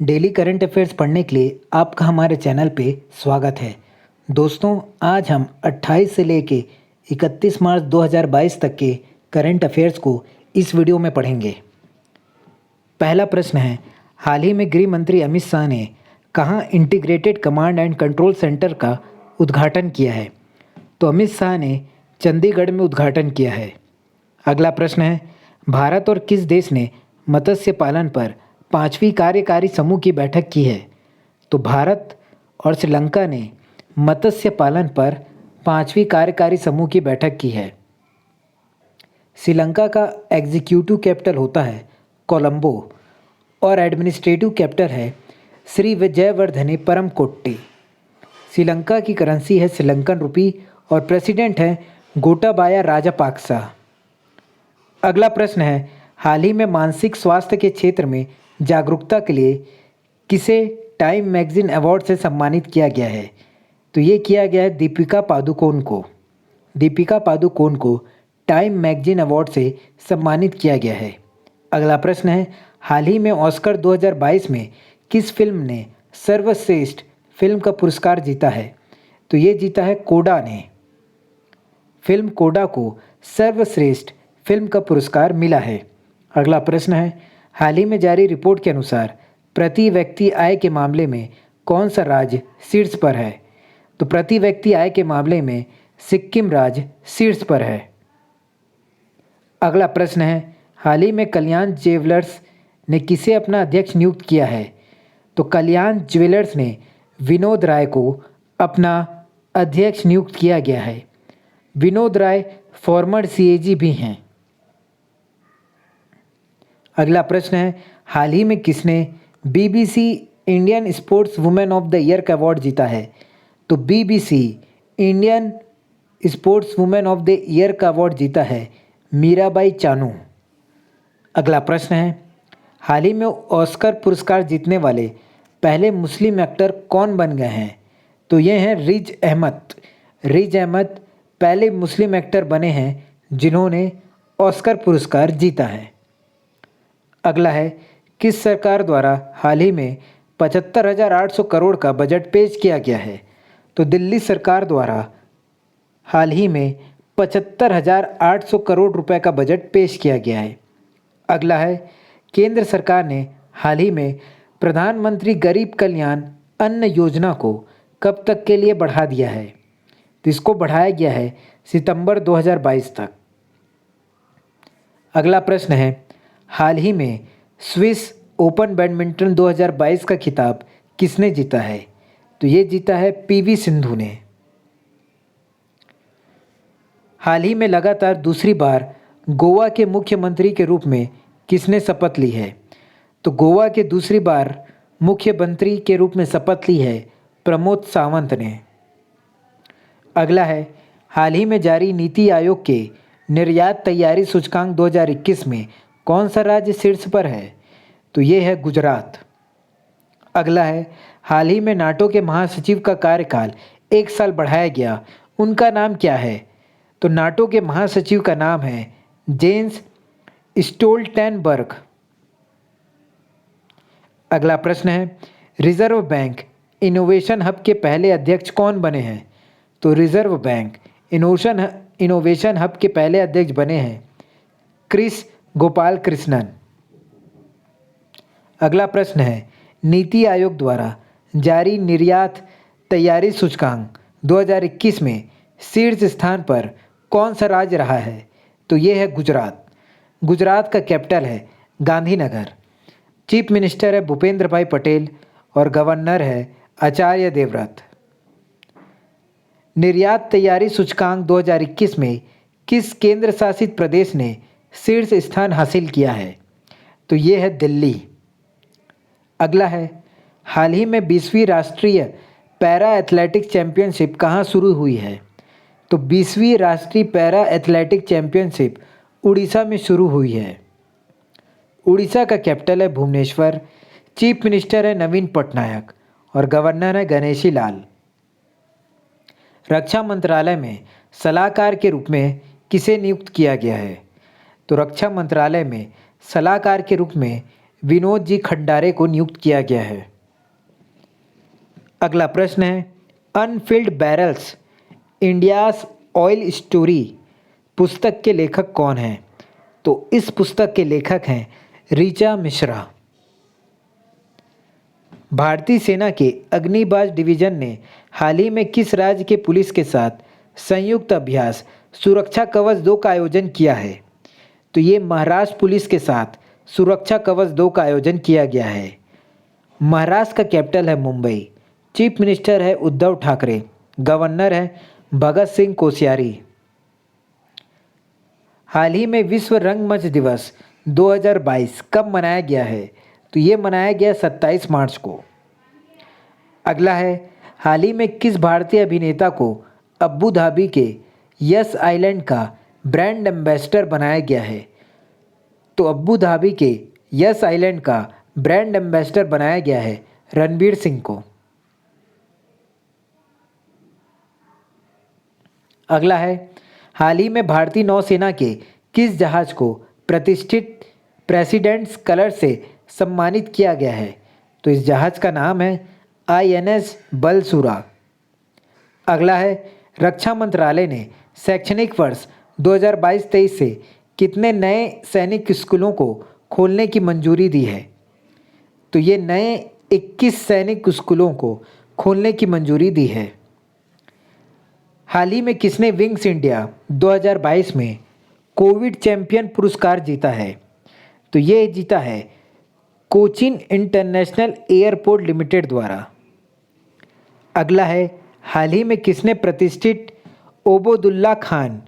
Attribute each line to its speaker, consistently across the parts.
Speaker 1: Daily current affairs पढ़ने के लिए आपका हमारे चैनल पे स्वागत है। दोस्तों, आज हम 28 से लेके 31 मार्च 2022 तक के करंट अफेयर्स को इस वीडियो में पढ़ेंगे। पहला प्रश्न है, हाल ही में गृह मंत्री अमित शाह ने कहाँ integrated command and control centre का उद्घाटन किया है? तो अमित शाह ने चंडीगढ़ में उद्घाटन किया है। अगला प्रश्न है, भारत और किस देश ने मत्स्य पालन पर 5वीं कार्यकारी समूह की बैठक की है? तो भारत और श्रीलंका ने मत्स्य पालन पर 5वीं कार्यकारी समूह की बैठक की है। श्रीलंका का एग्जीक्यूटिव कैपिटल होता है कोलंबो और एडमिनिस्ट्रेटिव कैपिटल है श्री विजयवर्धने परमकोट्टी। श्रीलंका की करेंसी है श्रीलंकन रुपी और प्रेसिडेंट है गोटाबाया राजापाक्सा। अगला प्रश्न है, हाल ही में मानसिक स्वास्थ्य के क्षेत्र में जागरूकता के लिए किसे टाइम मैगजीन अवार्ड से सम्मानित किया गया है? तो ये किया गया है दीपिका पादुकोण को। दीपिका पादुकोण को टाइम मैगजीन अवार्ड से सम्मानित किया गया है। अगला प्रश्न है, हाल ही में ऑस्कर 2022 में किस फिल्म ने सर्वश्रेष्ठ फिल्म का पुरस्कार जीता है? तो ये जीता है कोडा ने। फिल्म कोडा को सर्वश्रेष्ठ फिल्म का पुरस्कार मिला है। अगला प्रश्न है, हाल ही में जारी रिपोर्ट के अनुसार प्रति व्यक्ति आय के मामले में कौन सा राज्य शीर्ष पर है? तो प्रति व्यक्ति आय के मामले में सिक्किम राज्य शीर्ष पर है। अगला प्रश्न है, हाल ही में कल्याण ज्वेलर्स ने किसे अपना अध्यक्ष नियुक्त किया है? तो कल्याण ज्वेलर्स ने विनोद राय को अपना अध्यक्ष नियुक्त किया गया है। विनोद राय फॉर्मर सीएजी भी हैं। अगला प्रश्न है, हाल ही में किसने BBC Indian sports women of the year का अवार्ड जीता है? तो BBC Indian sports women of the year का अवार्ड जीता है मीराबाई चानू। अगला प्रश्न है, हाल ही में ऑस्कर पुरस्कार जीतने वाले पहले मुस्लिम एक्टर कौन बन गए हैं? तो ये हैं रिज अहमद। रिज अहमद पहले मुस्लिम एक्टर बने हैं जिन्होंने ऑस्कर पुरस्कार जीता है। अगला है, किस सरकार द्वारा हाल ही में 75,800 करोड़ का बजट पेश किया गया है? तो दिल्ली सरकार द्वारा हाल ही में 75,800 करोड़ रुपए का बजट पेश किया गया है। अगला है, केंद्र सरकार ने हाल ही में प्रधानमंत्री गरीब कल्याण अन्न योजना को कब तक के लिए बढ़ा दिया है? तो इसको बढ़ाया गया है सितंबर 2022 तक। अगला प्रश्न है, हाल ही में स्विस ओपन बैडमिंटन 2022 का खिताब किसने जीता है? तो ये जीता है पीवी सिंधु ने। हाल ही में लगातार दूसरी बार गोवा के मुख्यमंत्री के रूप में किसने शपथ ली है? तो गोवा के दूसरी बार मुख्यमंत्री के रूप में शपथ ली है प्रमोद सावंत ने। अगला है, हाल ही में जारी नीति आयोग के निर्यात तैयारी सूचकांक 2021 में कौन सा राज्य शीर्ष पर है? तो ये है गुजरात। अगला है, हाल ही में नाटो के महासचिव का कार्यकाल 1 साल बढ़ाया गया, उनका नाम क्या है? तो नाटो के महासचिव का नाम है जेंस स्टोल्टेनबर्ग। अगला प्रश्न है, रिजर्व बैंक इनोवेशन हब के पहले अध्यक्ष कौन बने हैं? तो रिजर्व बैंक इनोवेशन हब के पहले अध्यक्ष बने हैं क्रिस गोपाल कृष्णन। अगला प्रश्न है, नीति आयोग द्वारा जारी निर्यात तैयारी सूचकांक 2021 में शीर्ष स्थान पर कौन सा राज्य रहा है? तो ये है गुजरात। गुजरात का कैपिटल है गांधीनगर। चीफ मिनिस्टर है भूपेंद्र भाई पटेल और गवर्नर है आचार्य देवव्रत। निर्यात तैयारी सूचकांक 2021 में किस केंद्र शासित प्रदेश ने शीर्ष स्थान हासिल किया है? तो ये है दिल्ली। अगला है, हाल ही में 20वीं राष्ट्रीय पैरा एथलेटिक चैंपियनशिप कहाँ शुरू हुई है? तो 20वीं राष्ट्रीय पैरा एथलेटिक चैंपियनशिप उड़ीसा में शुरू हुई है। उड़ीसा का कैपिटल है भुवनेश्वर। चीफ मिनिस्टर है नवीन पटनायक और गवर्नर है गणेशी लाल। रक्षा मंत्रालय में सलाहकार के रूप में किसे नियुक्त किया गया है? तो रक्षा मंत्रालय में सलाहकार के रूप में विनोद जी खंडारे को नियुक्त किया गया है। अगला प्रश्न है, Anfield barrels India's oil story पुस्तक के लेखक कौन हैं? तो इस पुस्तक के लेखक हैं ऋचा मिश्रा। भारतीय सेना के अग्निबाज डिवीजन ने हाल ही में किस राज्य के पुलिस के साथ संयुक्त अभ्यास सुरक्षा कवच 2 का आयोजन किया है? तो ये महाराष्ट्र पुलिस के साथ सुरक्षा कवच 2 का आयोजन किया गया है। महाराष्ट्र का कैपिटल है मुंबई। चीफ मिनिस्टर है उद्धव ठाकरे। गवर्नर है भगत सिंह कोश्यारी। हाल ही में विश्व रंगमंच दिवस 2022 कब मनाया गया है? तो ये मनाया गया 27 मार्च को। अगला है, हाल ही में किस भारतीय अभिनेता को अबू धाबी के यस आइलैंड का ब्रांड एम्बेसडर बनाया गया है? तो अबू धाबी के यस आइलैंड का ब्रांड एम्बेसडर बनाया गया है रणवीर सिंह को। अगला है, हाल ही में भारतीय नौसेना के किस जहाज को प्रतिष्ठित प्रेसिडेंट्स कलर से सम्मानित किया गया है? तो इस जहाज का नाम है INS बलसुरा। अगला है, रक्षा मंत्रालय ने शैक्षणिक वर्ष 2022-23 से कितने नए सैनिक स्कूलों को खोलने की मंजूरी दी है? तो ये नए 21 सैनिक स्कूलों को खोलने की मंजूरी दी है। हाल ही में किसने विंग्स इंडिया 2022 में कोविड चैंपियन पुरस्कार जीता है? तो ये जीता है कोचिन इंटरनेशनल एयरपोर्ट लिमिटेड द्वारा। अगला है, हाल ही में किसने प्रतिष्ठित ओबोदुल्ला खान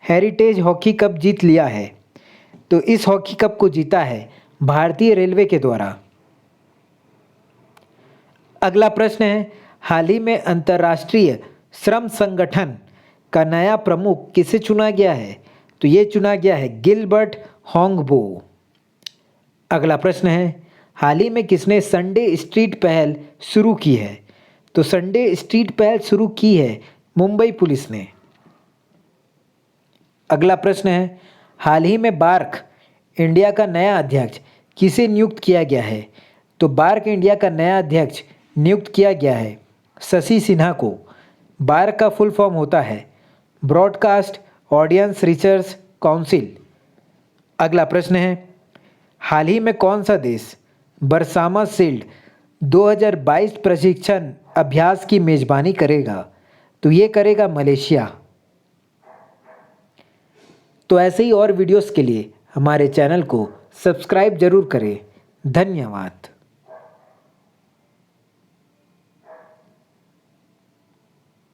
Speaker 1: हेरिटेज हॉकी कप जीत लिया है? तो इस हॉकी कप को जीता है भारतीय रेलवे के द्वारा। अगला प्रश्न है, हाल ही में अंतर्राष्ट्रीय श्रम संगठन का नया प्रमुख किसे चुना गया है? तो ये चुना गया है गिलबर्ट होंगबो। अगला प्रश्न है, हाल ही में किसने संडे स्ट्रीट पहल शुरू की है? तो संडे स्ट्रीट पहल शुरू की है मुंबई पुलिस ने। अगला प्रश्न है, हाल ही में बार्क इंडिया का नया अध्यक्ष किसे नियुक्त किया गया है? तो बार्क इंडिया का नया अध्यक्ष नियुक्त किया गया है शशि सिन्हा को। बार्क का फुल फॉर्म होता है ब्रॉडकास्ट ऑडियंस रिसर्च काउंसिल। अगला प्रश्न है, हाल ही में कौन सा देश बरसामा शील्ड 2022 प्रशिक्षण अभ्यास की मेजबानी करेगा? तो ये करेगा मलेशिया। तो ऐसे ही और वीडियोस के लिए हमारे चैनल को सब्सक्राइब जरूर करें। धन्यवाद।